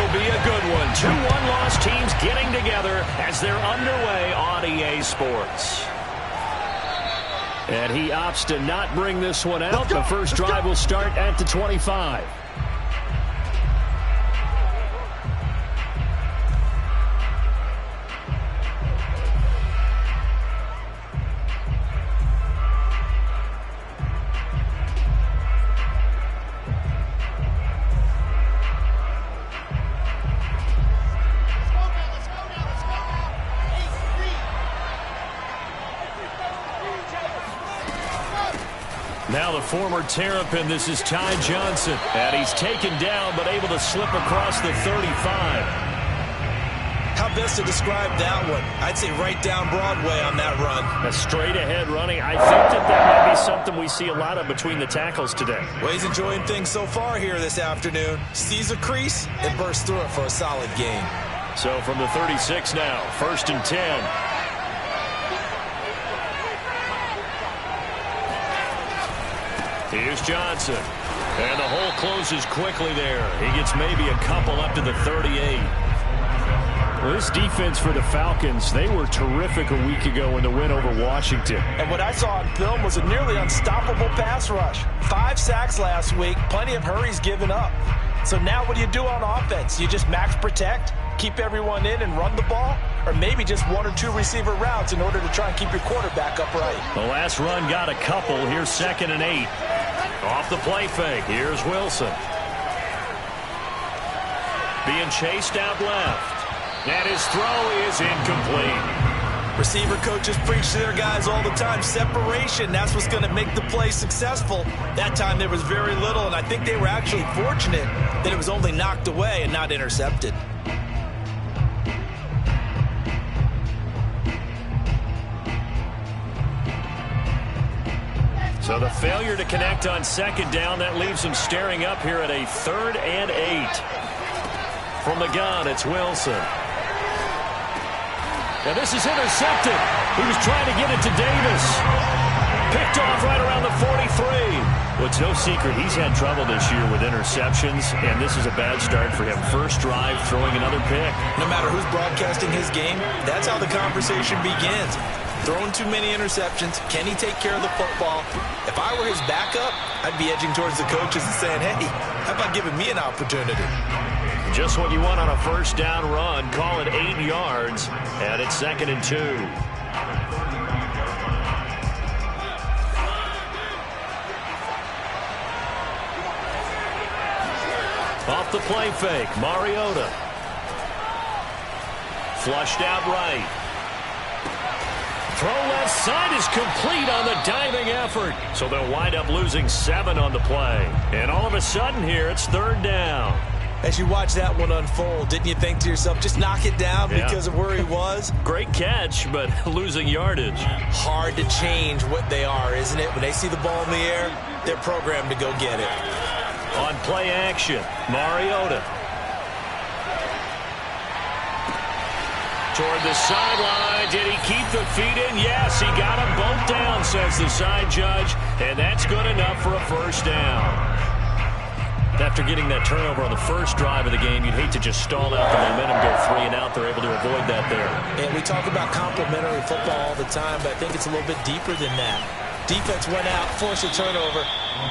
will be a good one. Two one-loss teams getting together as they're underway on EA Sports. And he opts to not bring this one out. The first drive will start at the 25. Now the former Terrapin, this is Ty Johnson. And he's taken down, but able to slip across the 35. How best to describe that one? I'd say right down Broadway on that run. A straight-ahead running. I think that might be something we see a lot of between the tackles today. Well, he's enjoying things so far here this afternoon. Sees a crease and bursts through it for a solid gain. So from the 36 now, 1st and 10. Here's Johnson. And the hole closes quickly there. He gets maybe a couple up to the 38. Well, this defense for the Falcons, they were terrific a week ago in the win over Washington. And what I saw on film was a nearly unstoppable pass rush. 5 sacks last week, plenty of hurries given up. So now what do you do on offense? You just max protect, keep everyone in and run the ball? Or maybe just 1 or 2 receiver routes in order to try and keep your quarterback upright? The last run got a couple. Here's 2nd and 8. Off the play fake. Here's Wilson. Being chased out left. And his throw is incomplete. Receiver coaches preach to their guys all the time. Separation, that's what's going to make the play successful. That time there was very little, and I think they were actually fortunate that it was only knocked away and not intercepted. So the failure to connect on 2nd down, that leaves them staring up here at a 3rd and 8. From the gun, it's Wilson. Now this is intercepted. He was trying to get it to Davis. Picked off right around the 43. Well, it's no secret he's had trouble this year with interceptions, and this is a bad start for him. First drive, throwing another pick. No matter who's broadcasting his game, that's how the conversation begins. Throwing too many interceptions. Can he take care of the football? If I were his backup, I'd be edging towards the coaches and saying, hey, how about giving me an opportunity? Just what you want on a first down run. Call it 8 yards, and it's 2nd and 2. Off the play fake, Mariota. Flushed out right. Throw left side is complete on the diving effort. So they'll wind up losing 7 on the play. And all of a sudden here, it's 3rd down. As you watch that one unfold, didn't you think to yourself, just knock it down because of where he was? Great catch, but losing yardage. Hard to change what they are, isn't it? When they see the ball in the air, they're programmed to go get it. On play action, Mariota. Toward the sideline. Did he keep the feet in? Yes, he got them both down, says the side judge. And that's good enough for a first down. After getting that turnover on the first drive of the game, you'd hate to just stall out the momentum, go 3 and out. They're able to avoid that there. And we talk about complementary football all the time, but I think it's a little bit deeper than that. Defense went out, forced a turnover,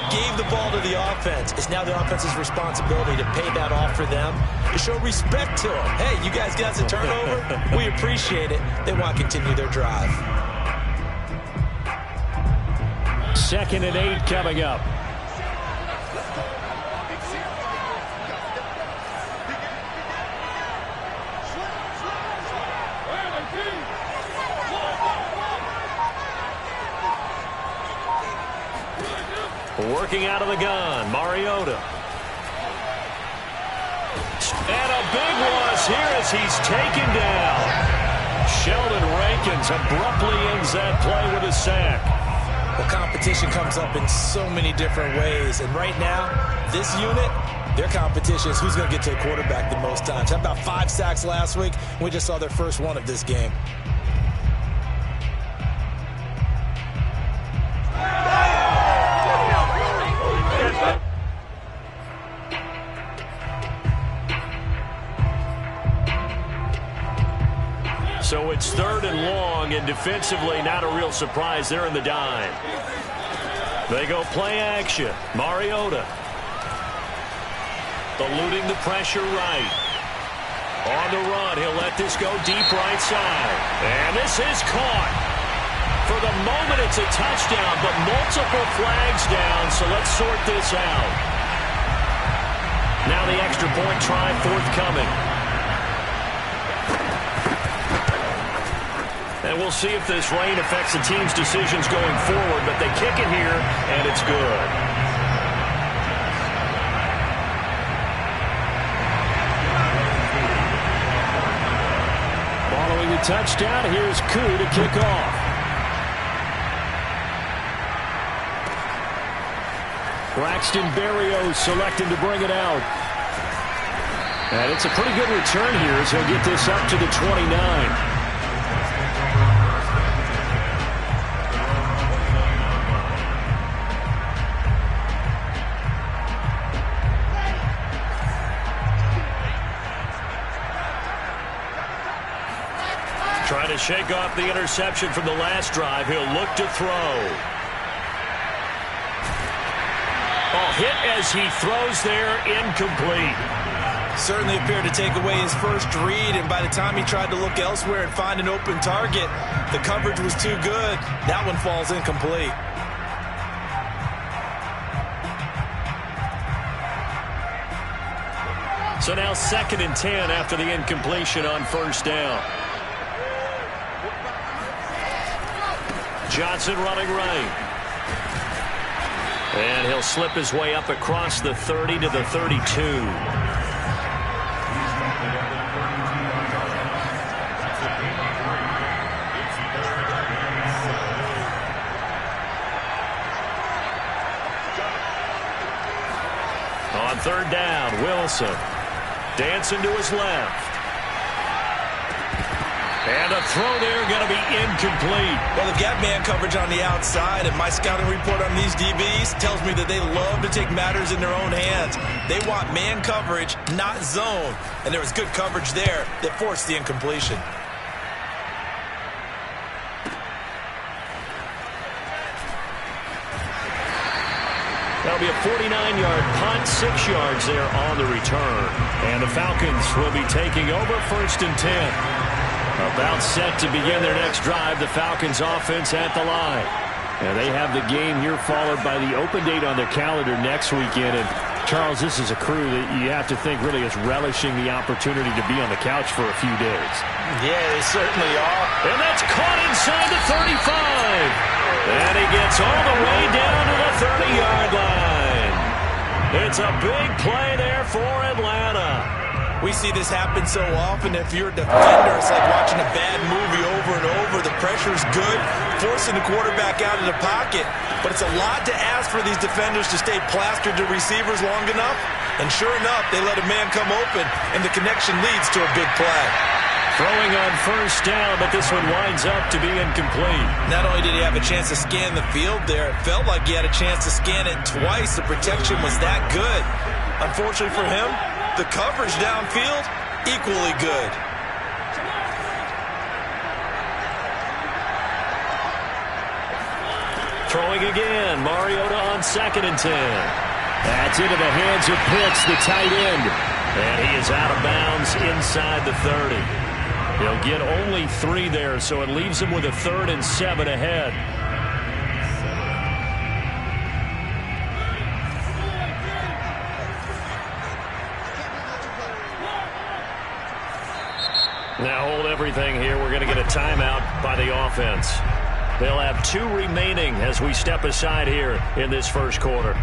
gave the ball to the offense. It's now the offense's responsibility to pay that off for them, to show respect to them. Hey, you guys got a turnover? We appreciate it. They want to continue their drive. 2nd and 8 coming up. Working out of the gun, Mariota. And a big loss here as he's taken down. Sheldon Rankins abruptly ends that play with a sack. Well, competition comes up in so many different ways. And right now, this unit, their competition is who's going to get to the quarterback the most times. How about 5 sacks last week? We just saw their first one of this game. and defensively not a real surprise. They're in the dime. They go play action. Mariota eluding the pressure right. On the run, he'll let this go deep right side. And this is caught. For the moment, it's a touchdown, but multiple flags down, so let's sort this out. Now the extra point try forthcoming. And we'll see if this rain affects the team's decisions going forward, but they kick it here, and it's good. Following the touchdown, here's Koo to kick off. Braxton Berrios selecting to bring it out. And it's a pretty good return here as he'll get this up to the 29. Trying to shake off the interception from the last drive. He'll look to throw. Oh, hit as he throws there, incomplete. Certainly appeared to take away his first read, and by the time he tried to look elsewhere and find an open target, the coverage was too good. That one falls incomplete. So now 2nd and 10 after the incompletion on first down. Johnson running right. And he'll slip his way up across the 30 to the 32. On 3rd down, Wilson dancing to his left. And a throw there going to be incomplete. Well, they've got man coverage on the outside, and my scouting report on these DBs tells me that they love to take matters in their own hands. They want man coverage, not zone. And there was good coverage there that forced the incompletion. That'll be a 49-yard punt, 6 yards there on the return. And the Falcons will be taking over 1st and 10. About set to begin their next drive, the Falcons offense at the line. And they have the game here followed by the open date on their calendar next weekend. And Charles, this is a crew that you have to think really is relishing the opportunity to be on the couch for a few days. Yeah, they certainly are. And that's caught inside the 35. And he gets all the way down to the 30-yard line. It's a big play there for Atlanta. We see this happen so often. If you're a defender, it's like watching a bad movie over and over. The pressure's good, forcing the quarterback out of the pocket. But it's a lot to ask for these defenders to stay plastered to receivers long enough. And sure enough, they let a man come open, and the connection leads to a big play. Throwing on first down, but this one winds up to be incomplete. Not only did he have a chance to scan the field there, it felt like he had a chance to scan it twice. The protection was that good. Unfortunately for him, the coverage downfield, equally good. Throwing again, Mariota on 2nd and 10. That's into the hands of Pitts, the tight end. And he is out of bounds inside the 30. He'll get only 3 there, so it leaves him with a 3rd and 7 ahead. Now hold everything here. We're going to get a timeout by the offense. They'll have 2 remaining as we step aside here in this first quarter.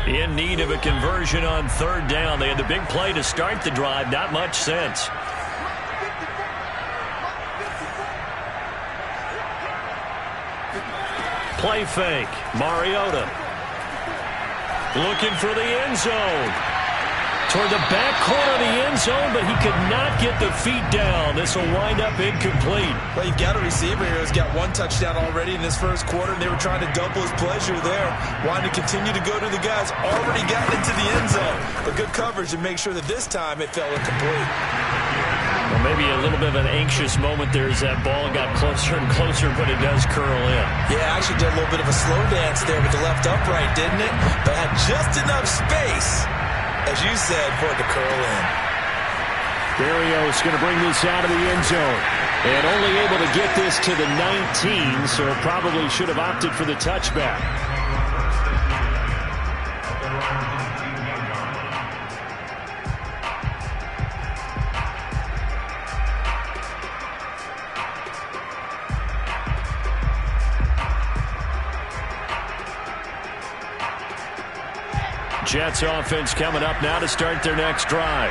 In need of a conversion on 3rd down. They had the big play to start the drive. Not much sense. Play fake. Mariota looking for the end zone. Toward the back corner of the end zone, but he could not get the feet down. This will wind up incomplete. Well, you've got a receiver here who's got one touchdown already in this first quarter, and they were trying to double his pleasure there. Wanted to continue to go to the guys. Already got into the end zone. But good coverage to make sure that this time it fell incomplete. Well, maybe a little bit of an anxious moment there as that ball got closer and closer, but it does curl in. Yeah, actually did a little bit of a slow dance there with the left upright, didn't it? But had just enough space, as you said, for it to curl in. Berrios going to bring this out of the end zone. And only able to get this to the 19, so probably should have opted for the touchback. Jets offense coming up now to start their next drive.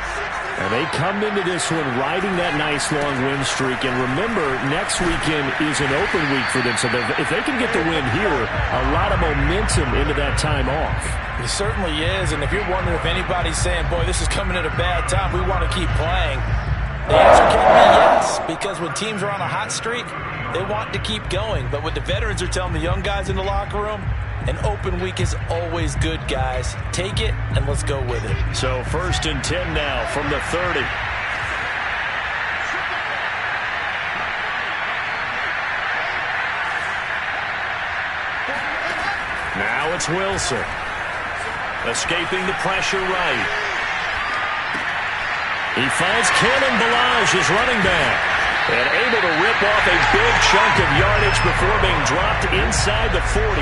And they come into this one riding that nice long win streak. And remember, next weekend is an open week for them. So if they can get the win here, a lot of momentum into that time off. It certainly is. And if you're wondering if anybody's saying, boy, this is coming at a bad time, we want to keep playing, the answer can be yes. Because when teams are on a hot streak, they want to keep going. But what the veterans are telling the young guys in the locker room, an open week is always good, guys. Take it, and let's go with it. So 1st and 10 now from the 30. Now it's Wilson. Escaping the pressure right. He finds Cannon Balaj, his running back. And able to rip off a big chunk of yardage before being dropped inside the 40.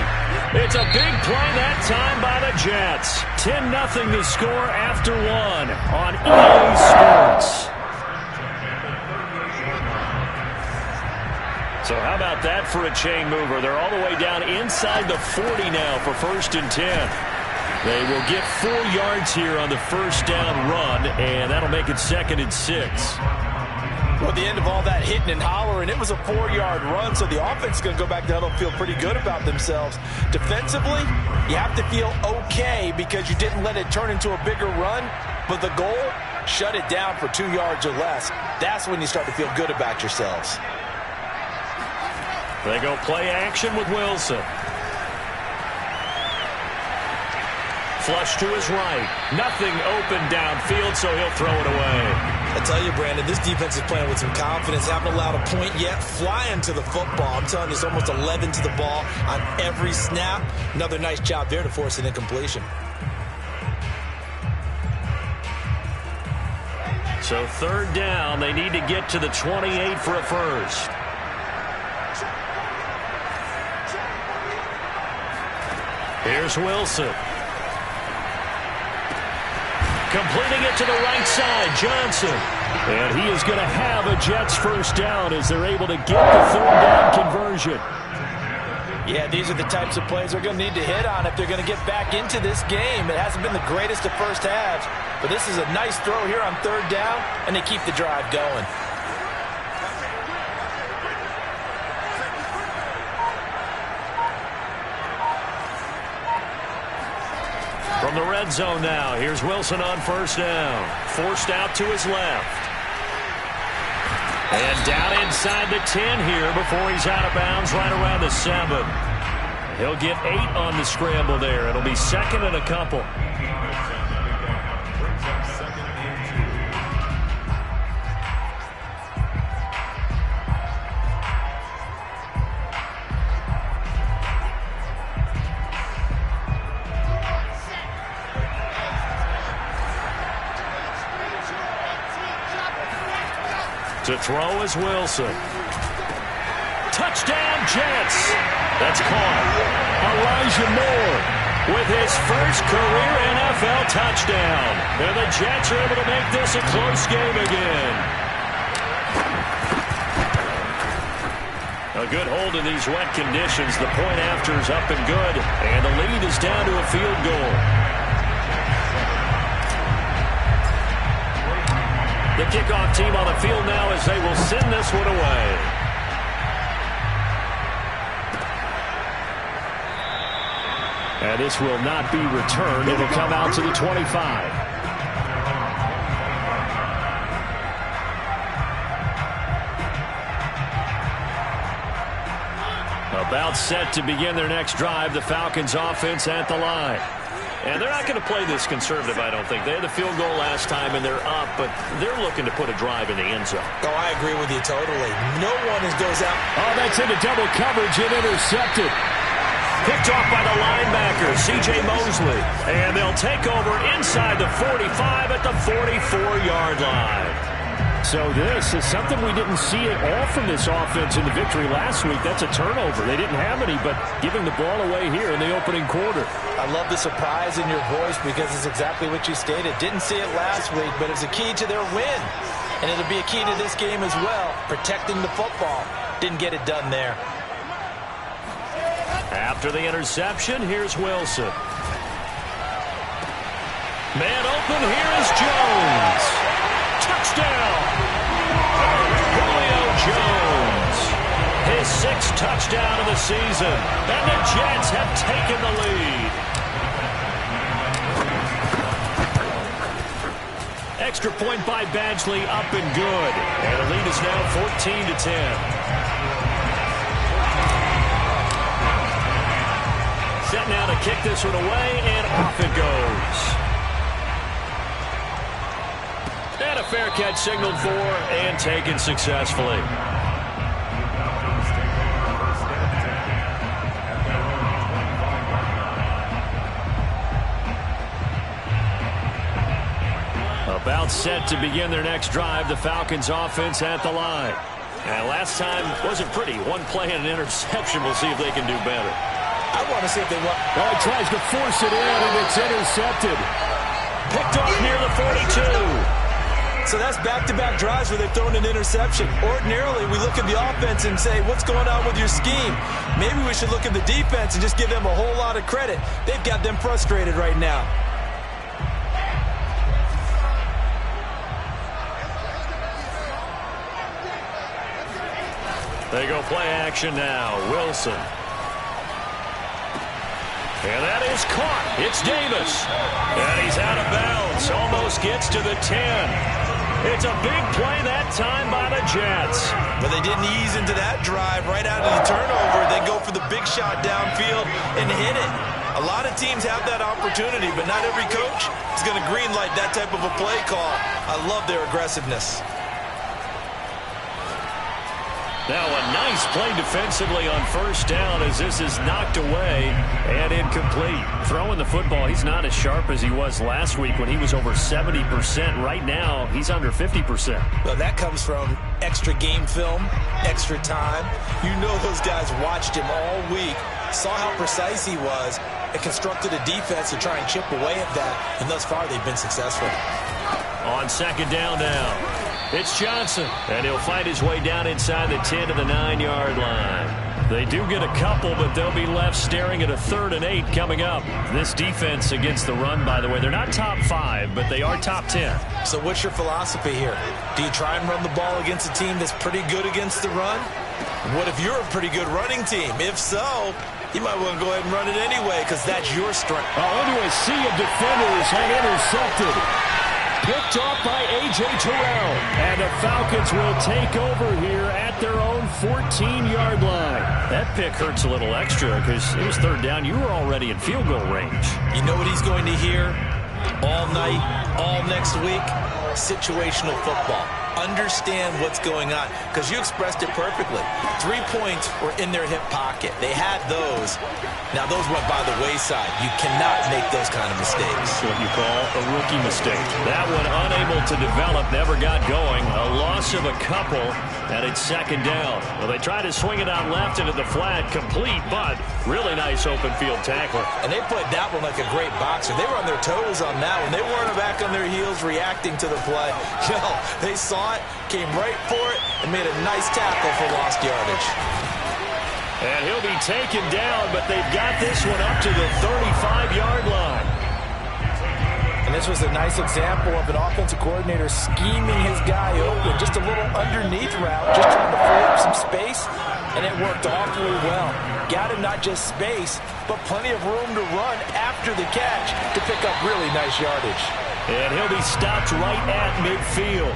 It's a big play that time by the Jets. 10-0 to score after one on EA Sports. So how about that for a chain mover? They're all the way down inside the 40 now for 1st and 10. They will get 4 yards here on the first down run, and that'll make it 2nd and 6. Well, at the end of all that hitting and hollering, it was a 4-yard run, so the offense is going to go back to huddle and feel pretty good about themselves. Defensively, you have to feel okay because you didn't let it turn into a bigger run, but the goal, shut it down for 2 yards or less. That's when you start to feel good about yourselves. They go play action with Wilson. Flush to his right. Nothing open downfield, so he'll throw it away. I tell you, Brandon, this defense is playing with some confidence. Haven't allowed a point yet. Flying to the football. I'm telling you, it's almost 11 to the ball on every snap. Another nice job there to force an incompletion. So 3rd down, they need to get to the 28 for a first. Here's Wilson. Completing it to the right side, Johnson. And he is going to have a Jets first down as they're able to get the 3rd down conversion. Yeah, these are the types of plays they're going to need to hit on if they're going to get back into this game. It hasn't been the greatest of first halves, but this is a nice throw here on 3rd down, and they keep the drive going. From the red zone now, here's Wilson on 1st down. Forced out to his left. And down inside the 10 here before he's out of bounds right around the 7. He'll get 8 on the scramble there. It'll be 2nd and a couple. To throw is Wilson. Touchdown, Jets. That's caught. Elijah Moore with his first career NFL touchdown. And the Jets are able to make this a close game again. A good hold in these wet conditions. The point after is up and good. And the lead is down to a field goal. The kickoff team on the field now as they will send this one away. And this will not be returned. It will come out to the 25. About set to begin their next drive, the Falcons offense at the line. And they're not going to play this conservative, I don't think. They had the field goal last time, and they're up, but they're looking to put a drive in the end zone. Oh, I agree with you totally. No one goes out. Oh, that's into double coverage and intercepted. Picked off by the linebacker, C.J. Mosley. And they'll take over inside the 45 at the 44-yard line. So this is something we didn't see at all from this offense in the victory last week. That's a turnover. They didn't have any, but giving the ball away here in the opening quarter. I love the surprise in your voice because it's exactly what you stated. Didn't see it last week, but it's a key to their win. And it'll be a key to this game as well, protecting the football. Didn't get it done there. After the interception, here's Wilson. Man open, here is Jones. Touchdown! Julio Jones. His 6th touchdown of the season. And the Jets have taken the lead. Extra point by Badgley, up and good. And the lead is now 14-10. Set now to kick this one away, and off it goes. And a fair catch signaled for and taken successfully. About set to begin their next drive, the Falcons offense at the line. And last time wasn't pretty. One play and an interception. We'll see if they can do better. I want to see if they want. Oh, he tries to force it in, and it's intercepted. Picked off near the 42. So that's back-to-back drives where they've thrown an interception. Ordinarily, we look at the offense and say, what's going on with your scheme? Maybe we should look at the defense and just give them a whole lot of credit. They've got them frustrated right now. They go play action now. Wilson. And that is caught. It's Davis. And he's out of bounds. Almost gets to the 10. It's a big play that time by the Jets. But they didn't ease into that drive right out of the turnover. They go for the big shot downfield and hit it. A lot of teams have that opportunity, but not every coach is going to greenlight that type of a play call. I love their aggressiveness. Now a nice play defensively on first down as this is knocked away and incomplete. Throwing the football, he's not as sharp as he was last week when he was over 70%. Right now, he's under 50%. Well, that comes from extra game film, extra time. You know those guys watched him all week, saw how precise he was, and constructed a defense to try and chip away at that. And thus far, they've been successful. On second down now. It's Johnson, and he'll find his way down inside the 10 to the 9-yard line. They do get a couple, but they'll be left staring at a 3rd and 8 coming up. This defense against the run, by the way, they're not top 5, but they are top 10. So what's your philosophy here? Do you try and run the ball against a team that's pretty good against the run? What if you're a pretty good running team? If so, you might want to go ahead and run it anyway because that's your strength. Oh, into a sea of defenders and intercepted. Picked off by A.J. Terrell. And the Falcons will take over here at their own 14-yard line. That pick hurts a little extra because it was 3rd down. You were already in field goal range. You know what he's going to hear all night, all next week? Situational football. Understand what's going on because you expressed it perfectly. 3 points were in their hip pocket. They had those. Now, those went by the wayside. You cannot make those kind of mistakes. What you call a rookie mistake. That one unable to develop, never got going. A loss of a couple, and it's 2nd down. Well, they tried to swing it out left into the flat, complete, but really nice open field tackler. And they played that one like a great boxer. They were on their toes on that one. They weren't back on their heels reacting to the play. No, they saw it, came right for it, and made a nice tackle for lost yardage. And he'll be taken down, but they've got this one up to the 35-yard line. And this was a nice example of an offensive coordinator scheming his guy open. Just a little underneath route, just trying to free up some space, and it worked awfully well. Got him not just space, but plenty of room to run after the catch to pick up really nice yardage. And he'll be stopped right at midfield.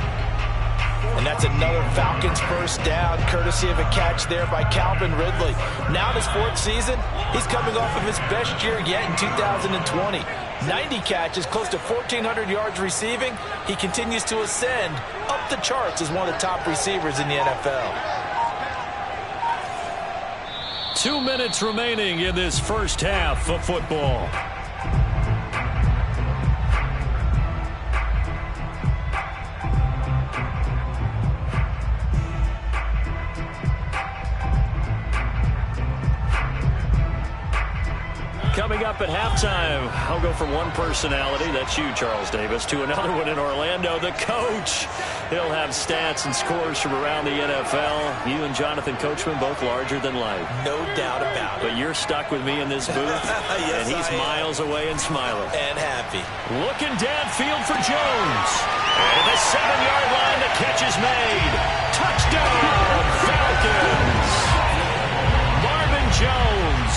And that's another Falcons first down, courtesy of a catch there by Calvin Ridley. Now in his 4th season, he's coming off of his best year yet in 2020. 90 catches, close to 1,400 yards receiving. He continues to ascend up the charts as one of the top receivers in the NFL. 2 minutes remaining in this first half of football. Coming up at halftime, I'll go from one personality, that's you, Charles Davis, to another one in Orlando, the coach. He'll have stats and scores from around the NFL. You and Jonathan Coachman, both larger than life. No doubt about it. But you're stuck with me in this booth, yes, and he's miles away and smiling. And happy. Looking downfield for Jones. And the 7-yard line, the catch is made. Touchdown, Falcons! Marvin Jones.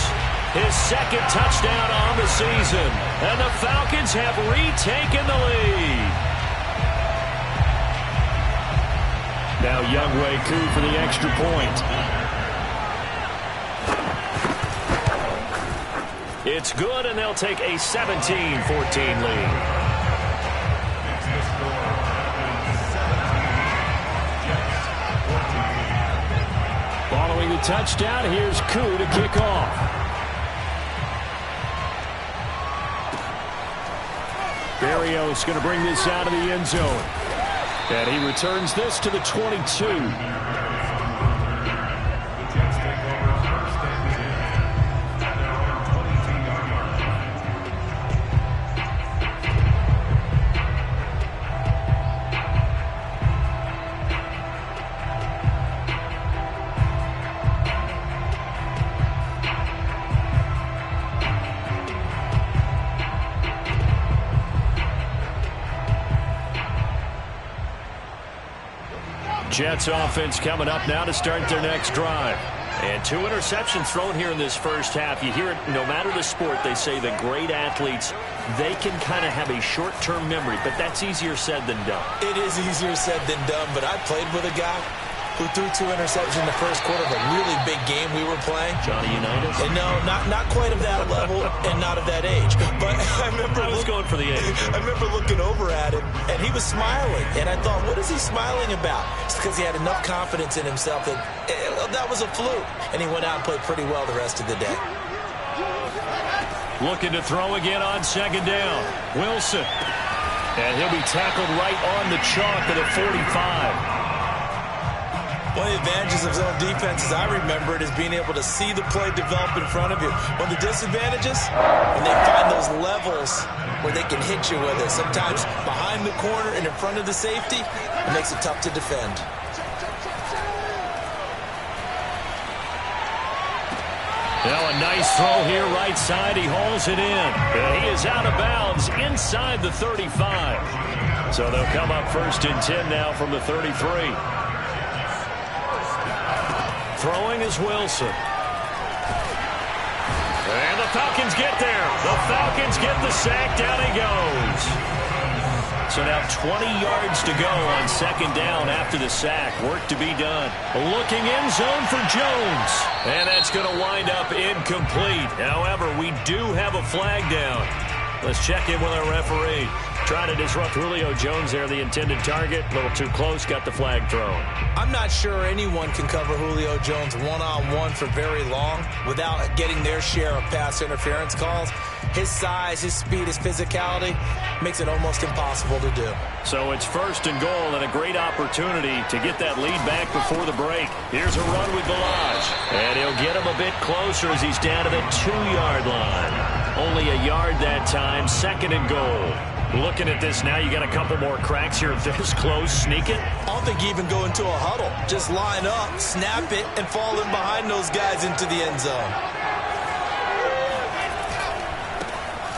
His 2nd touchdown on the season. And the Falcons have retaken the lead. Now Younghoe Koo for the extra point. It's good, and they'll take a 17-14 lead. Following the touchdown, here's Koo to kick off. Berrios going to bring this out of the end zone. And he returns this to the 22. Jets offense coming up now to start their next drive. And 2 interceptions thrown here in this first half. You hear it, no matter the sport, they say the great athletes, they can kind of have a short-term memory, but that's easier said than done. It is easier said than done, but I played with a guy who threw 2 interceptions in the first quarter of a really big game we were playing. Johnny Unitas? And no, not quite of that level and not of that age. But I was going for the age. I remember looking over at him, and he was smiling. And I thought, what is he smiling about? It's because he had enough confidence in himself that that was a fluke. And he went out and played pretty well the rest of the day. Looking to throw again on 2nd down. Wilson. And he'll be tackled right on the chalk of the 45. One of the advantages of zone defense, as I remember it, is being able to see the play develop in front of you. One of the disadvantages, when they find those levels where they can hit you with it, sometimes behind the corner and in front of the safety, it makes it tough to defend. Now a nice throw here right side. He hauls it in. And he is out of bounds inside the 35. So they'll come up 1st and 10 now from the 33. Throwing is Wilson. And the Falcons get there. The Falcons get the sack. Down he goes. So now 20 yards to go on 2nd down after the sack. Work to be done. Looking in zone for Jones. And that's going to wind up incomplete. However, we do have a flag down. Let's check in with our referee. Trying to disrupt Julio Jones there, the intended target. A little too close, got the flag thrown. I'm not sure anyone can cover Julio Jones one-on-one for very long without getting their share of pass interference calls. His size, his speed, his physicality makes it almost impossible to do. So it's 1st and goal and a great opportunity to get that lead back before the break. Here's a run with Balaj. And he'll get him a bit closer as he's down to the 2-yard line. Only a yard that time, 2nd and goal. Looking at this now, you got a couple more cracks here this close. Sneak it. I don't think you even go into a huddle. Just line up, snap it, and fall in behind those guys into the end zone.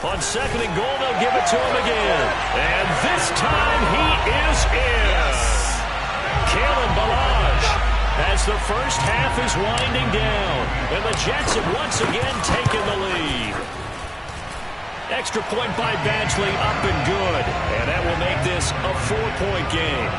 On 2nd and goal, they'll give it to him again. And this time he is in. Yes. Kalen Balaj as the first half is winding down. And the Jets have once again taken the lead. Extra point by Badgley, up and good. And that will make this a 4-point game.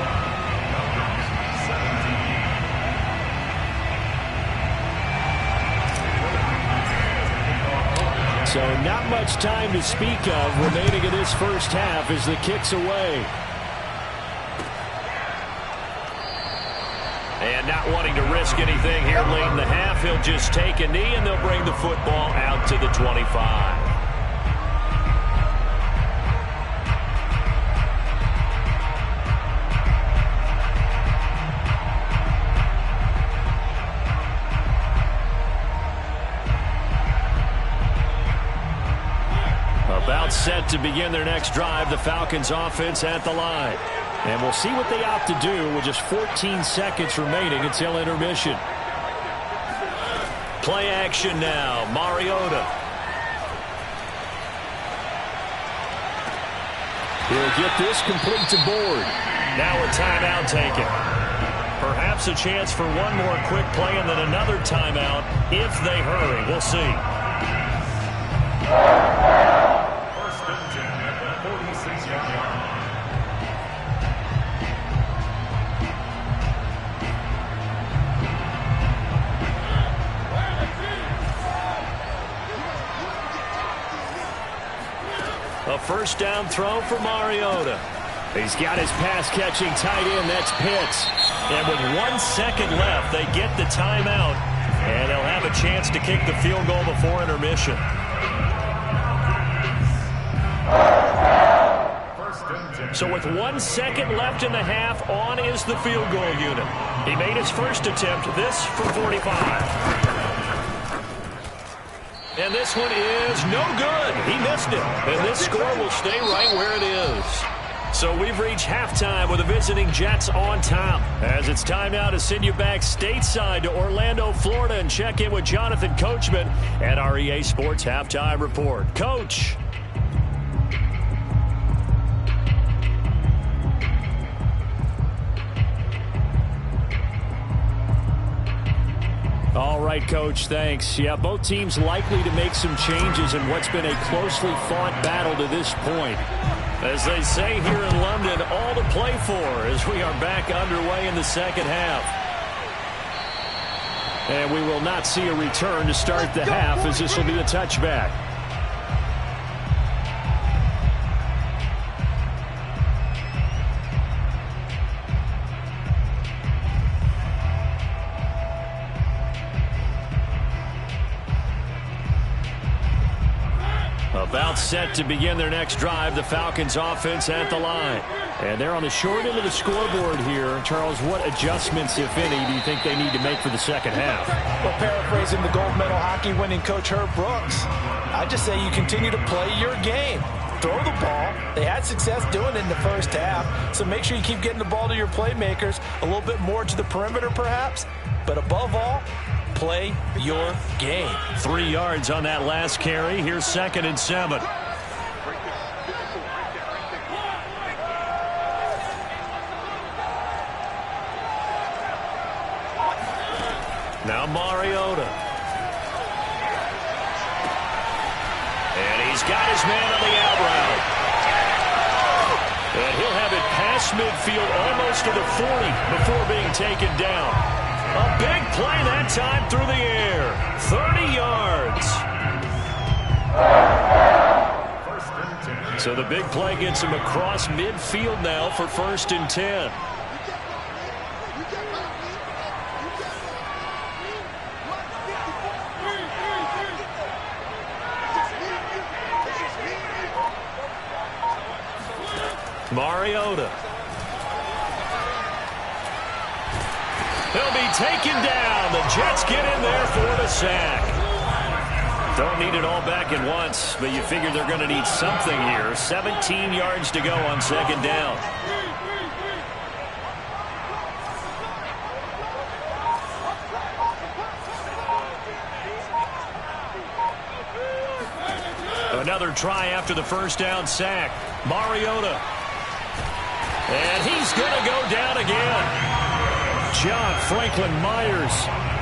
So not much time to speak of remaining in this first half as the kick's away. And not wanting to risk anything here late in the half, he'll just take a knee and they'll bring the football out to the 25. About set to begin their next drive, the Falcons offense at the line. And we'll see what they opt to do with just 14 seconds remaining until intermission. Play action now, Mariota. He'll get this complete to board. Now a timeout taken. Perhaps a chance for one more quick play and then another timeout if they hurry. We'll see. A first down throw for Mariota. He's got his pass-catching tight end. That's Pitts. And with 1 second left, they get the timeout. And they'll have a chance to kick the field goal before intermission. So with 1 second left in the half, on is the field goal unit. He made his first attempt, this for 45. And this one is no good. He missed it. And this score will stay right where it is. So we've reached halftime with the visiting Jets on top. As it's time now to send you back stateside to Orlando, Florida, and check in with Jonathan Coachman at our EA Sports Halftime Report. Coach. All right, Coach, thanks. Yeah, both teams likely to make some changes in what's been a closely fought battle to this point. As they say here in London, all to play for as we are back underway in the second half. And we will not see a return to start the half as this will be a touchback. About set to begin their next drive, the Falcons offense at the line. And they're on the short end of the scoreboard here. Charles, what adjustments, if any, do you think they need to make for the second half? Well, paraphrasing the gold medal hockey winning coach Herb Brooks, I just say you continue to play your game. Throw the ball. They had success doing it in the first half, so make sure you keep getting the ball to your playmakers, a little bit more to the perimeter perhaps, but above all, play your game. 3 yards on that last carry. Here's 2nd and 7. Now Mariota. And he's got his man on the out route. And he'll have it past midfield almost to the 40 before being taken down. A big play that time through the air. 30 yards. So the big play gets him across midfield now for 1st and 10. Mariota. He'll be taken down. The Jets get in there for the sack. Don't need it all back at once, but you figure they're going to need something here. 17 yards to go on 2nd down. Another try after the first down sack. Mariota. And he's going to go down again. John Franklin Myers,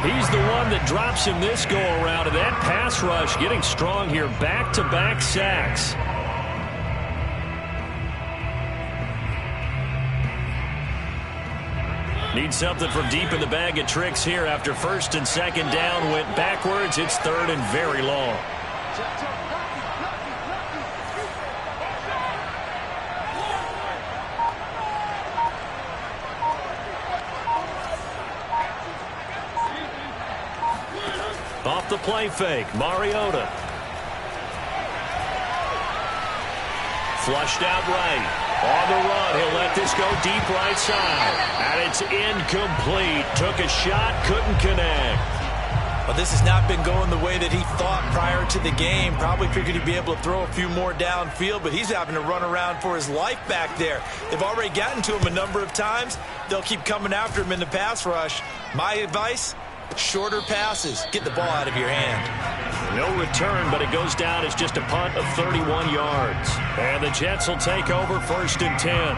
he's the one that drops him this go-around. And that pass rush getting strong here. Back-to-back sacks. Need something from deep in the bag of tricks here after 1st and 2nd down. Went backwards. It's 3rd and very long. off the play fake. Mariota. Flushed out right. On the run, he'll let this go deep right side. And it's incomplete. Took a shot, couldn't connect. Well, this has not been going the way that he thought prior to the game. Probably figured he'd be able to throw a few more downfield, but he's having to run around for his life back there. They've already gotten to him a number of times. They'll keep coming after him in the pass rush. My advice, shorter passes. Get the ball out of your hand. No return, but it goes down as just a punt of 31 yards. And the Jets will take over 1st and 10.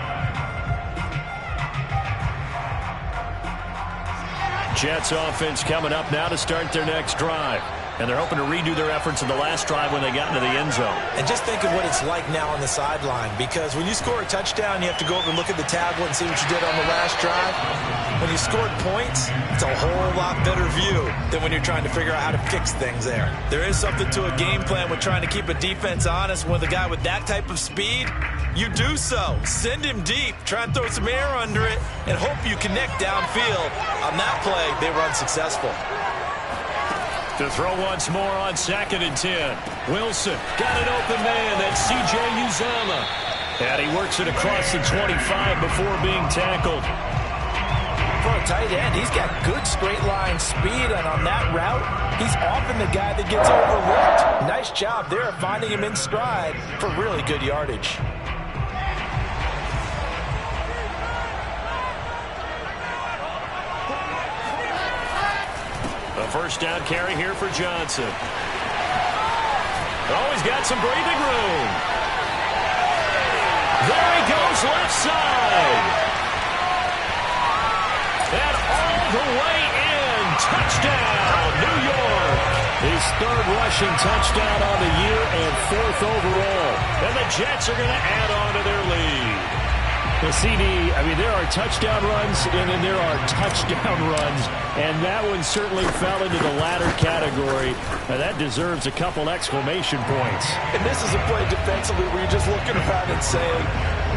Jets offense coming up now to start their next drive. And they're hoping to redo their efforts in the last drive when they got into the end zone. And just think of what it's like now on the sideline, because when you score a touchdown, you have to go over and look at the tablet and see what you did on the last drive. When you scored points, it's a whole lot better view than when you're trying to figure out how to fix things there. There is something to a game plan with trying to keep a defense honest. With a guy with that type of speed, you do so. Send him deep, try and throw some air under it, and hope you connect downfield. On that play, they were unsuccessful. To throw once more on 2nd and 10. Wilson got an open man. That's C.J. Uzomah. And he works it across the 25 before being tackled. For a tight end, he's got good straight line speed, and on that route, he's often the guy that gets overlooked. Nice job there of finding him in stride for really good yardage. A first down carry here for Johnson. Oh, he's got some breathing room. There he goes, left side. And all the way in. Touchdown, New York. His 3rd rushing touchdown on the year and 4th overall. And the Jets are going to add on to their lead. The CD, I mean, there are touchdown runs, and then there are touchdown runs, and that one certainly fell into the latter category. Now, that deserves a couple exclamation points. And this is a play defensively where you're just looking around and saying,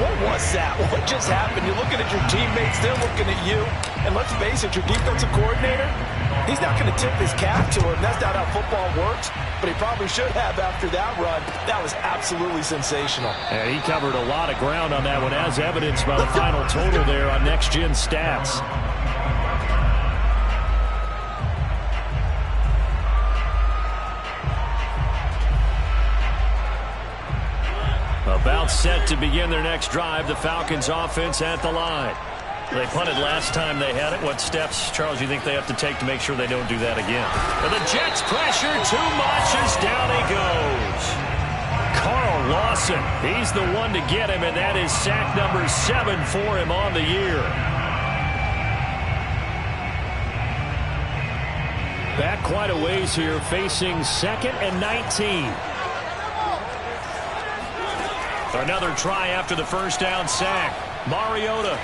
what was that? What just happened? You're looking at your teammates, they're looking at you, and let's face it, your defensive coordinator, he's not going to tip his cap to him. That's not how football works, but he probably should have after that run. That was absolutely sensational. And he covered a lot of ground on that one, as evidenced by the final total there on Next Gen Stats. About set to begin their next drive, the Falcons offense at the line. They punted last time they had it. What steps, Charles, do you think they have to take to make sure they don't do that again? And the Jets pressure too much as down he goes. Carl Lawson, he's the one to get him, and that is sack number 7 for him on the year. Back quite a ways here, facing 2nd and 19. Another try after the first down sack. Mariota.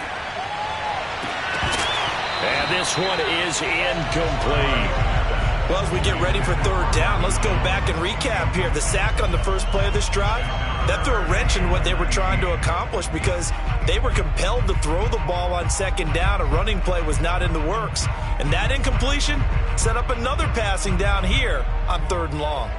And this one is incomplete. Well, as we get ready for 3rd down, let's go back and recap here. The sack on the first play of this drive, that threw a wrench in what they were trying to accomplish because they were compelled to throw the ball on 2nd down. A running play was not in the works. And that incompletion set up another passing down here on 3rd and long.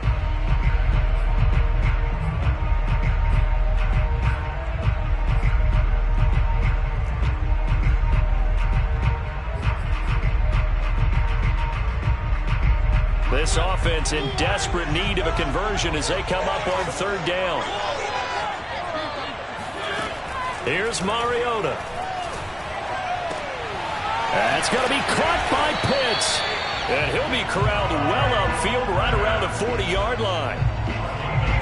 This offense in desperate need of a conversion as they come up on 3rd down. Here's Mariota. That's going to be caught by Pitts. And he'll be corralled well upfield right around the 40-yard line.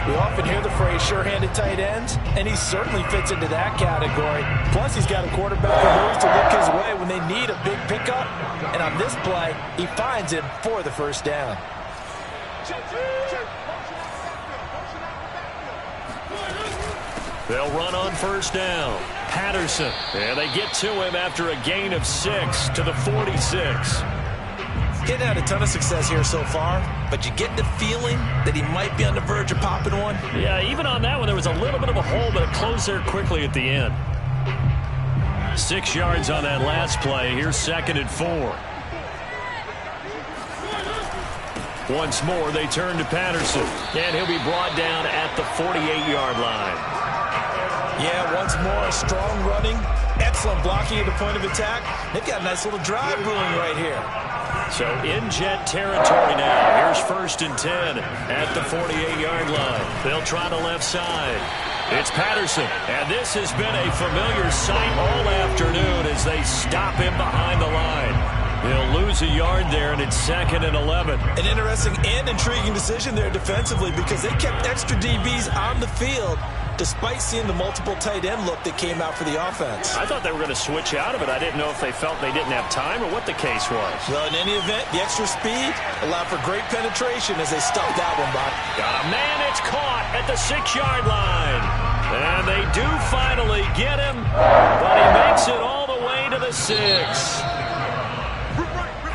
We often hear the phrase sure-handed tight ends, and he certainly fits into that category. Plus, he's got a quarterback who knows to look his way when they need a big pickup. And on this play, he finds him for the first down. They'll run on 1st down. Patterson. And they get to him after a gain of 6 to the 46. Getting had a ton of success here so far, but you get the feeling that he might be on the verge of popping one. Yeah, even on that one, there was a little bit of a hole, but it closed there quickly at the end. 6 yards on that last play. Here's 2nd and 4. Once more, they turn to Patterson, and he'll be brought down at the 48-yard line. Yeah, once more, strong running, excellent blocking at the point of attack. They've got a nice little drive brewing right here. So in Jet territory now. Here's 1st and 10 at the 48-yard line. They'll try the left side. It's Patterson, and this has been a familiar sight all afternoon as they stop him behind the line. He'll lose a yard there, and it's 2nd and 11. An interesting and intriguing decision there defensively because they kept extra DBs on the field despite seeing the multiple tight end look that came out for the offense. I thought they were going to switch out of it. I didn't know if they felt they didn't have time or what the case was. Well, in any event, the extra speed allowed for great penetration as they stuffed that one by. Got a man, it's caught at the 6-yard line. And they do finally get him, but he makes it all the way to the 6.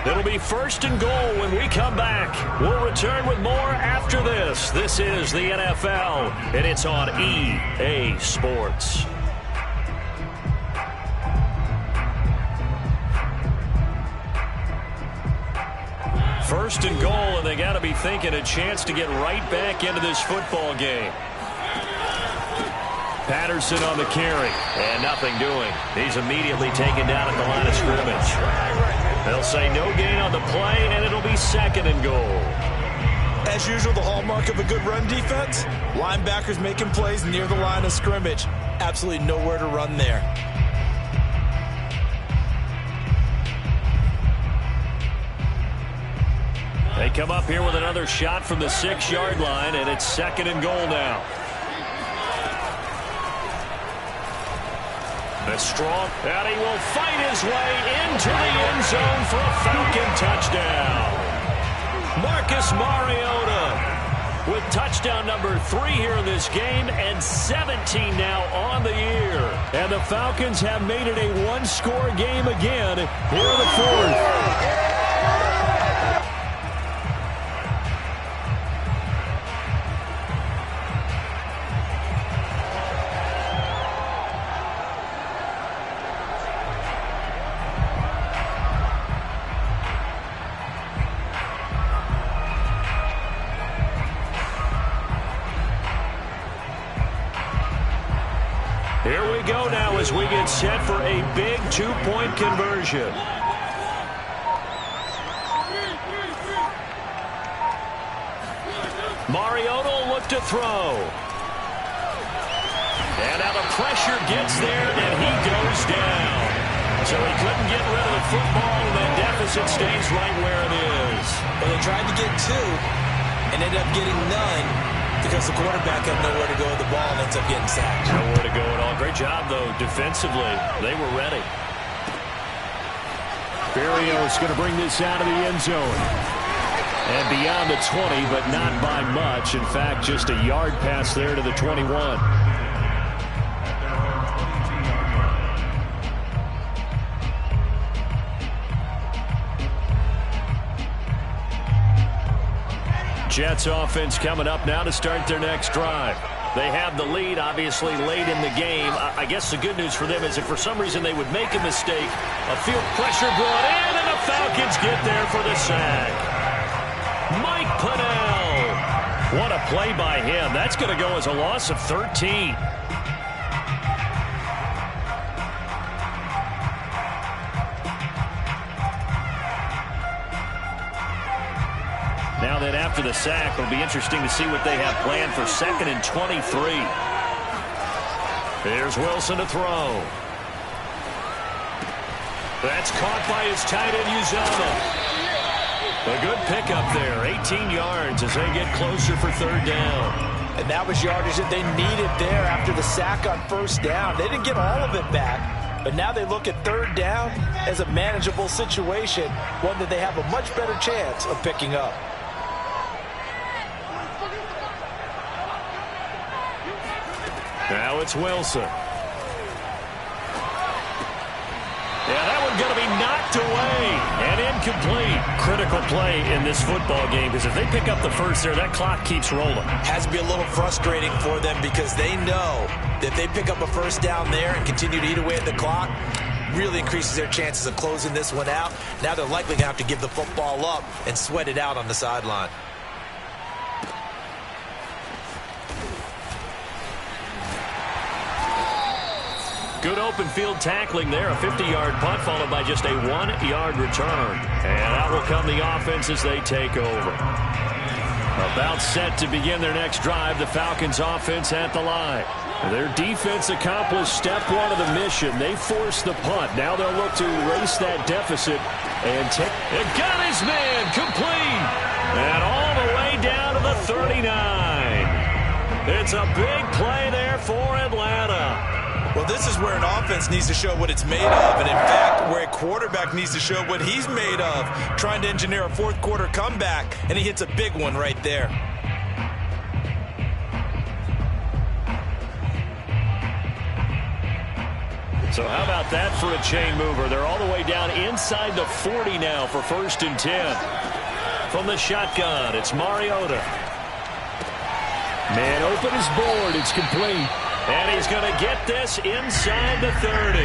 It'll be 1st and goal when we come back. We'll return with more after this. This is the NFL, and it's on EA Sports. First and goal, and they got to be thinking a chance to get right back into this football game. Patterson on the carry, and nothing doing. He's immediately taken down at the line of scrimmage. They'll say no gain on the play, and it'll be 2nd and goal. As usual, the hallmark of a good run defense, linebackers making plays near the line of scrimmage. Absolutely nowhere to run there. They come up here with another shot from the 6-yard line, and it's 2nd and goal now. The strong, and he will fight his way into the end zone for a Falcon touchdown. Marcus Mariota with touchdown number 3 here in this game, and 17 now on the year. And the Falcons have made it a one-score game again here in the 4th. Here we go now as we get set for a big 2-point conversion. Mariota will look to throw. And now the pressure gets there, and he goes down. So he couldn't get rid of the football, and the deficit stays right where it is. Well, they tried to get 2 and ended up getting none, because the quarterback had nowhere to go with the ball and ends up getting sacked. Nowhere to go at all. Great job, though, defensively. They were ready. Berrios going to bring this out of the end zone. And beyond the 20, but not by much. In fact, just a yard pass there to the 21. Jets offense coming up now to start their next drive. They have the lead, obviously, late in the game. I guess the good news for them is if for some reason they would make a mistake, a field pressure brought in, and the Falcons get there for the sack. Mike Pennell. What a play by him. That's going to go as a loss of 13. Now that after the sack, it'll be interesting to see what they have planned for 2nd and 23. Here's Wilson to throw. That's caught by his tight end, Uzomah. A good pickup there, 18 yards as they get closer for 3rd down. And that was yardage that they needed there after the sack on 1st down. They didn't get all of it back, but now they look at 3rd down as a manageable situation, one that they have a much better chance of picking up. Now it's Wilson. Yeah, that one's going to be knocked away and incomplete. Critical play in this football game because if they pick up the first there, that clock keeps rolling. Has to be a little frustrating for them because they know that if they pick up a 1st down there and continue to eat away at the clock, really increases their chances of closing this one out. Now they're likely going to have to give the football up and sweat it out on the sideline. Good open field tackling there. A 50-yard punt followed by just a 1-yard return. And out will come the offense as they take over. About set to begin their next drive, the Falcons offense at the line. Their defense accomplished step one of the mission. They forced the punt. Now they'll look to erase that deficit and take. It got his man complete. And all the way down to the 39. It's a big play there for Atlanta. Well, this is where an offense needs to show what it's made of, and in fact, where a quarterback needs to show what he's made of, trying to engineer a fourth quarter comeback, and he hits a big one right there. So how about that for a chain mover? They're all the way down inside the 40 now for 1st and 10. From the shotgun, it's Mariota. Man open is board. It's complete. And he's going to get this inside the 30.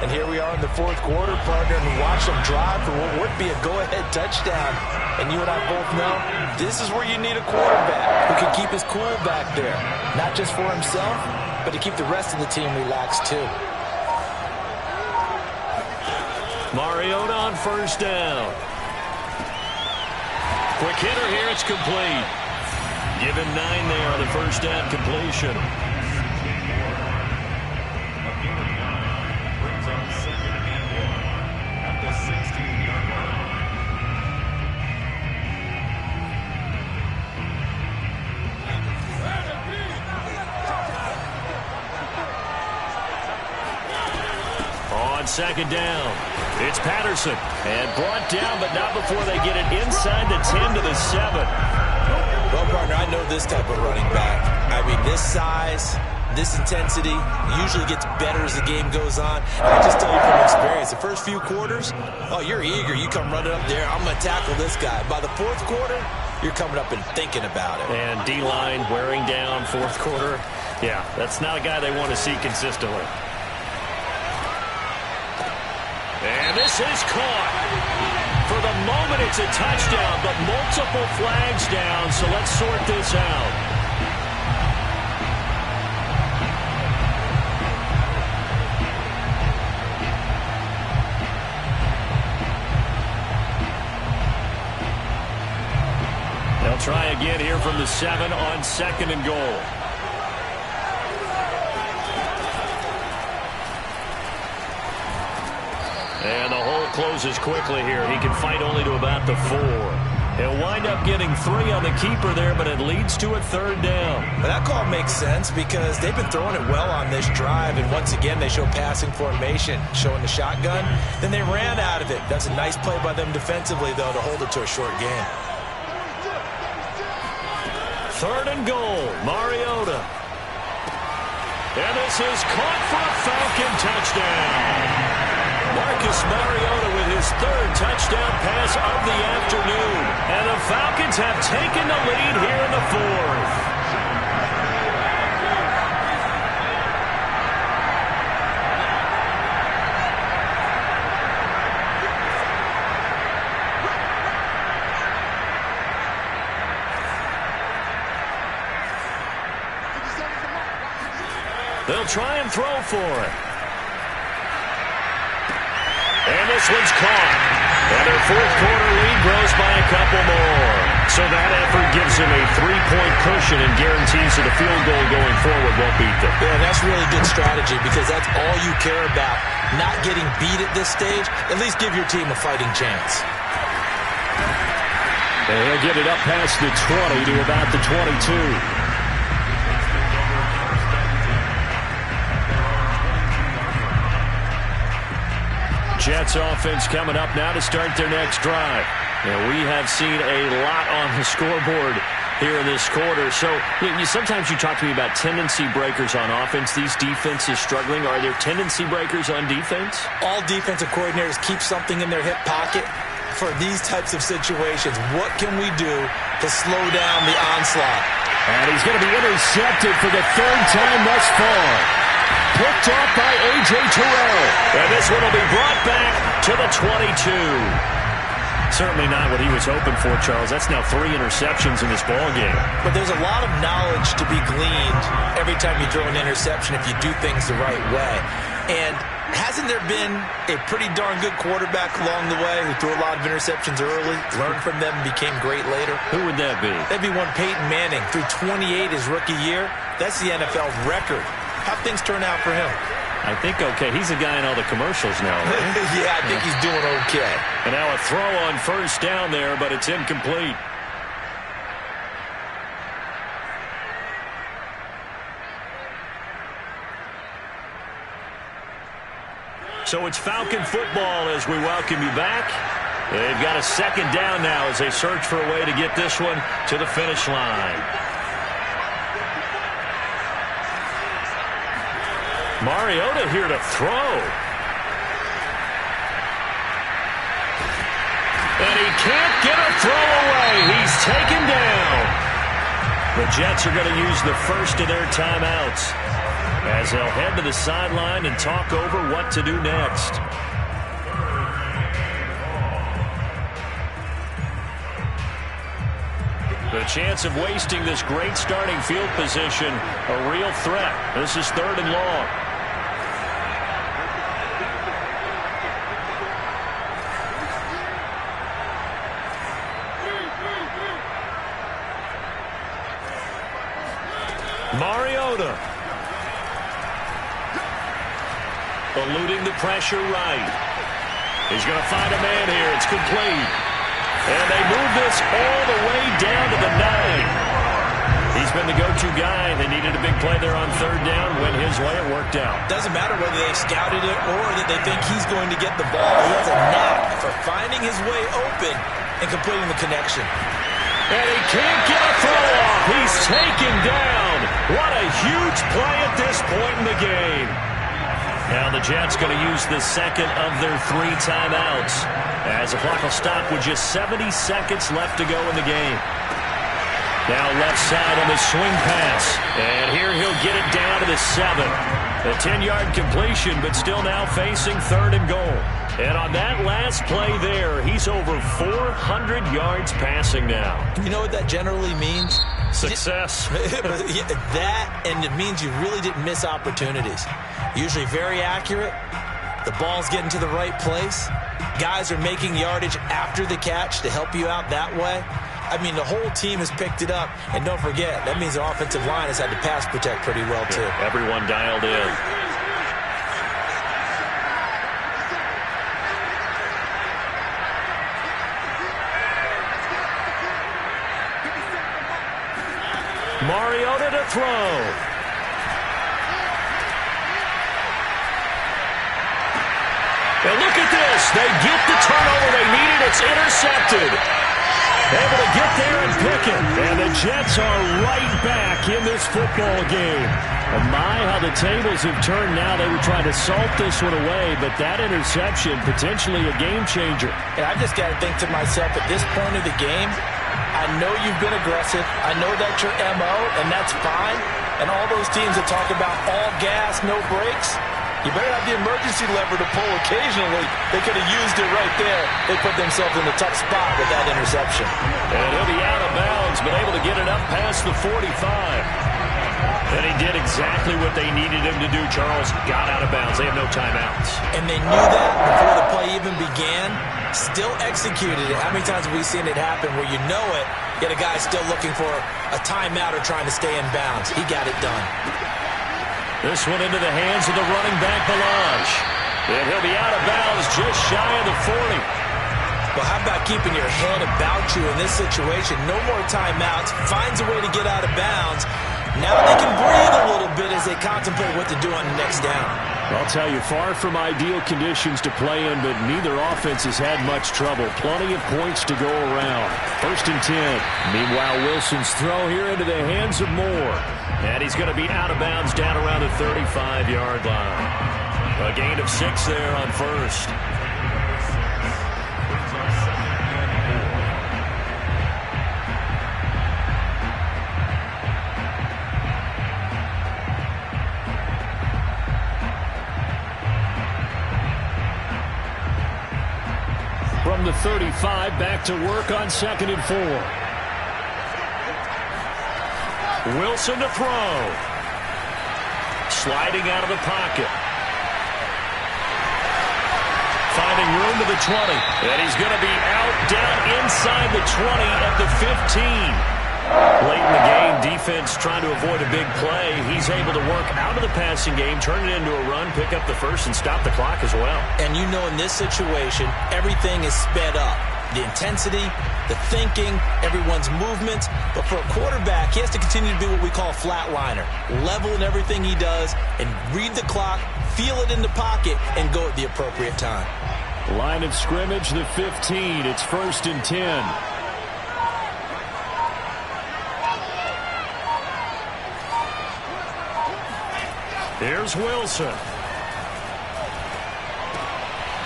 And here we are in the fourth quarter, partner, and watch them drive for what would be a go-ahead touchdown. And you and I both know this is where you need a quarterback who can keep his cool back there. Not just for himself, but to keep the rest of the team relaxed too. Mariota on 1st down. Quick hitter here, it's complete. Give him 9 there on the 1st down completion. On 2nd down, it's Patterson. And brought down, but not before they get it inside the 10 to the 7. Well, partner, I know this type of running back. I mean, this size, this intensity usually gets better as the game goes on. And I just tell you from experience, the first few quarters, oh, you're eager. You come running up there, I'm going to tackle this guy. By the fourth quarter, you're coming up and thinking about it. And D-line wearing down 4th quarter. Yeah, that's not a guy they want to see consistently. And this is caught. For the moment, it's a touchdown, but multiple flags down, so let's sort this out. They'll try again here from the 7 on 2nd and goal. And the hole closes quickly here. He can fight only to about the 4. He'll wind up getting 3 on the keeper there, but it leads to a 3rd down. But that call makes sense because they've been throwing it well on this drive, and once again they show passing formation, showing the shotgun. Then they ran out of it. That's a nice play by them defensively, though, to hold it to a short game. 3rd and goal, Mariota. And this is caught for a Falcon touchdown. Marcus Mariota with his 3rd touchdown pass of the afternoon. And the Falcons have taken the lead here in the 4th. They'll try and throw for it. And this one's caught. And their 4th quarter lead grows by a couple more. So that effort gives them a 3-point cushion and guarantees that a field goal going forward won't beat them. Yeah, that's really good strategy because that's all you care about. Not getting beat at this stage. At least give your team a fighting chance. And he'll get it up past the 20 to about the 22. Jets offense coming up now to start their next drive. And we have seen a lot on the scoreboard here in this quarter. So sometimes you talk to me about tendency breakers on offense. These defenses struggling. Are there tendency breakers on defense? All defensive coordinators keep something in their hip pocket for these types of situations. What can we do to slow down the onslaught? And he's going to be intercepted for the 3rd time thus far. picked off by A.J. Terrell. And this one will be brought back to the 22. Certainly not what he was hoping for, Charles. That's now 3 interceptions in this ball game. But there's a lot of knowledge to be gleaned every time you throw an interception if you do things the right way. And hasn't there been a pretty darn good quarterback along the way who threw a lot of interceptions early, learned from them, became great later? Who would that be? That'd be one Peyton Manning. Threw 28 his rookie year. That's the NFL record. How'd things turn out for him? I think okay. He's a guy in all the commercials now, right? Yeah, I think he's doing okay. And now a throw on first down there, but it's incomplete. So it's Falcon football as we welcome you back. They've got a second down now as they search for a way to get this one to the finish line. Mariota here to throw. And he can't get a throw away. He's taken down. The Jets are going to use the first of their timeouts as they'll head to the sideline and talk over what to do next. The chance of wasting this great starting field position, a real threat. This is 3rd and long. Mariota. Eluding the pressure right. He's going to find a man here. It's complete. And they move this all the way down to the 9. He's been the go-to guy. They needed a big play there on 3rd down. Went his way. It worked out. Doesn't matter whether they scouted it or that they think he's going to get the ball. He has a knack for finding his way open and completing the connection. And he can't get a throw off. He's taken down. What a huge play at this point in the game. Now the Jets going to use the second of their 3 timeouts as the clock will stop with just 70 seconds left to go in the game. Now left side on the swing pass. And here he'll get it down to the 7. A 10-yard completion, but still now facing 3rd and goal. And on that last play there, he's over 400 yards passing now. You know what that generally means? Success. That, and it means you really didn't miss opportunities. Usually very accurate. The ball's getting to the right place. Guys are making yardage after the catch to help you out that way. I mean, the whole team has picked it up. And don't forget, that means the offensive line has had to pass protect pretty well, too. Yeah, everyone dialed in. Mariota to throw. And look at this. They get the turnover they needed. It's intercepted. Able to get there and pick it. And the Jets are right back in this football game. Oh my, how the tables have turned now. They were trying to salt this one away, but that interception, potentially a game changer. And I just got to think to myself, at this point of the game, I know you've been aggressive. I know that's your MO, and that's fine. And all those teams that talk about all gas, no brakes, you better have the emergency lever to pull occasionally. They could have used it right there. They put themselves in a tough spot with that interception. And he'll be out of bounds, but able to get it up past the 45. And he did exactly what they needed him to do, Charles. Got out of bounds. They have no timeouts. And they knew that before the play even began. Still executed it. How many times have we seen it happen where you know it, yet a guy still looking for a timeout or trying to stay in bounds? He got it done. This one into the hands of the running back, Balaj. And he'll be out of bounds just shy of the 40. Well, how about keeping your head about you in this situation? No more timeouts. Finds a way to get out of bounds. Now they can breathe a little bit as they contemplate what to do on the next down. I'll tell you, far from ideal conditions to play in, but neither offense has had much trouble. Plenty of points to go around. 1st and 10. Meanwhile, Wilson's throw here into the hands of Moore. And he's going to be out of bounds down around the 35-yard line. A gain of 6 there on 1st. from the 35, back to work on 2nd and 4. Wilson to throw. Sliding out of the pocket. Finding room to the 20. And he's going to be out down inside the 20 at the 15. Late in the game, defense trying to avoid a big play. He's able to work out of the passing game, turn it into a run, pick up the first, and stop the clock as well. And you know in this situation, everything is sped up. The intensity, the thinking, everyone's movements. But for a quarterback, he has to continue to be what we call a flatliner. Level in everything he does and read the clock, feel it in the pocket, and go at the appropriate time. Line of scrimmage, the 15. It's 1st and 10. Here's Wilson.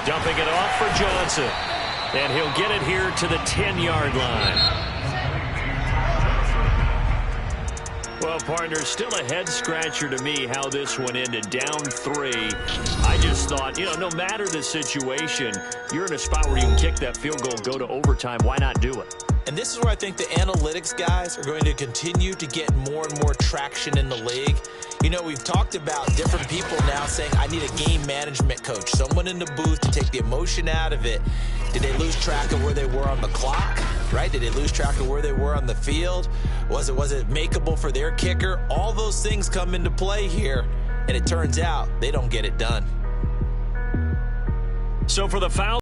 Dumping it off for Johnson. And he'll get it here to the 10-yard line. Well, partner, still a head-scratcher to me how this one ended. Down 3. I just thought, no matter the situation, you're in a spot where you can kick that field goal, go to overtime. Why not do it? And this is where I think the analytics guys are going to continue to get more and more traction in the league. We've talked about different people now saying, I need a game management coach, someone in the booth to take the emotion out of it. Did they lose track of where they were on the clock, right? Did they lose track of where they were on the field? Was it makeable for their kicker? All those things come into play here, and it turns out they don't get it done. So for the foul